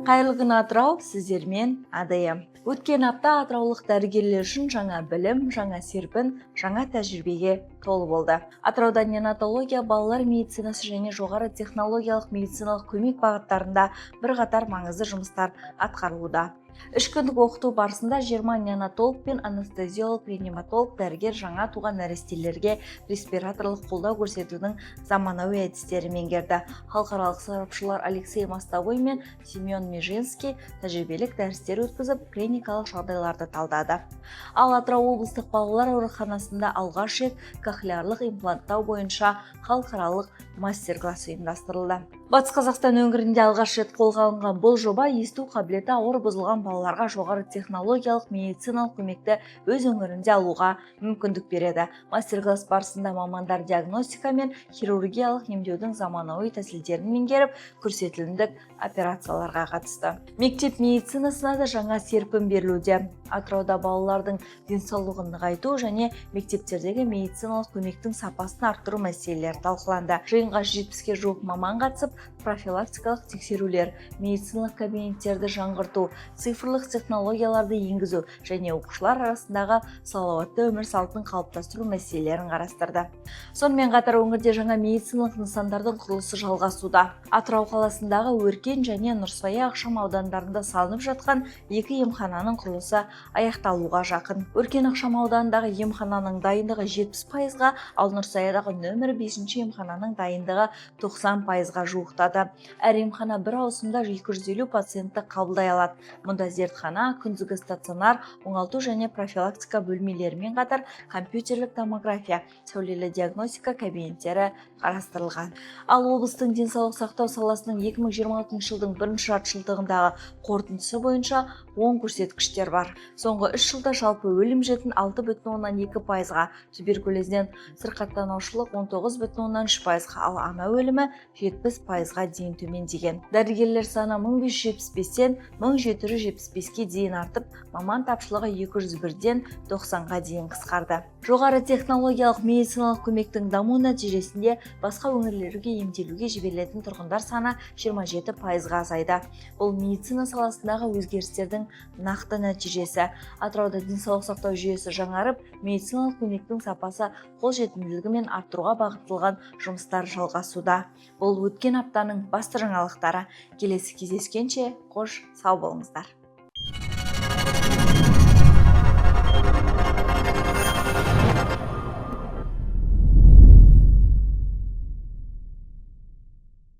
Қайырлы күн Атырау, сіздермен АДМ. Өткен апта атыраулық дәрігерлер үшін жаңа білім, жаңа серпін, жаңа тәжірибеге толы болды. Атырауда неонатология, балалар медицинасы және жоғары технологиялық медициналық көмек бағыттарында бірқатар маңызды жұмыстар атқарылуда. 3 күндік оқыту барысында 20 неонатолог пен анестезиолог, реаниматолог дәрігер жаңа туған нәрестелерге респираторлық қолдау көрсетудің заманауи әдістері меңгерді. Халықаралық сарапшылар Алексей Мостовой мен Семен Межинский тәжірибелік дәрістер өткізіп, клиникалық жағдайларды талдады. Ал Атырау облыстық балалар ауруханасында алғаш рет кохлеарлық импланттау бойынша халықаралық мастер-класс ұйымдастырылды. Батыс Қазақстан өңірінде алғаш рет қолға алынған бұл жоба есту қабілеті ауыр бұзылған балаларға жоғары технологиялық медициналық көмекті өз өңірінде алуға мүмкіндік береді. Мастер-класс барысында мамандар диагностика мен хирургиялық емдеудің заманауи тәсілдерін меңгеріп, көрсетілімдік операцияларға қатысты. Мектеп медицинасына да жаңа серпін берілуде. Атырауда балалардың денсаулығын нығайту және мектептердегі медициналық көмектің сапасын арттыру мәселелері талқыланды. Жиынға 70-ге жуық маман қатысып, профилактикалық тексерулер, медициналық кабинеттерді жаңғырту, цифрлық технологияларды енгізу және оқушылар арасындағы салауатты өмір салтын қалыптастыру мәселелерін қарастырды. Сонымен қатар өңірде жаңа медициналық нысандардың құрылысы жалғасуда. Атырау қаласындағы Өркен және Нұрсая ықшам аудандарында салынып жатқан 2 емхананың құрылысы аяқталуға жақын. Өркен ықшам ауданындағы емхананың дайындығы 70%-ға, ал Нұрсаядағы нөмірі 5-ші емхананың дайындығы 90%-ға жуықтады. Әр емхана бір ауысымда 250 пациентті қабылдай алады. Мұнда зертхана, күндізгі стационар, оңалту және профилактика бөлмелерімен қатар компьютерлік томография, сәулелі диагностика кабинеттері қарастырылған. Ал облыстың денсаулық сақтау саласының 2026 жылдың бірінші жартыжылдығындағы қорытындысы бойынша оң көрсеткіштер бар. Соңғы 3 жылда жалпы өлім жітім 6,2%-ға, туберкулезден сырқаттанушылық 19,3%-ға, ал ана өлімі 70%-ға дейін төмендеген. Дәрігерлер саны 1575-тен 1775-ге дейін артып, маман тапшылығы 201-ден 90-ға дейін қысқарды. Жоғары технологиялық медициналық көмектің даму нәтижесінде басқа өңірлерге емделуге жіберілетін тұрғындар саны 27%-ға азайды. Бұл медицина саласындағы өзгерістердің нақты нәтижесі. Атырауда денсаулық сақтау жүйесі жаңарып, медициналық көмектің сапасы қолжетімділігімен арттыруға бағытталған жұмыстар жалғасуда. Бұл өткен аптаның басты жаңалықтары. Келесі кездескенше қош сау болыңыздар.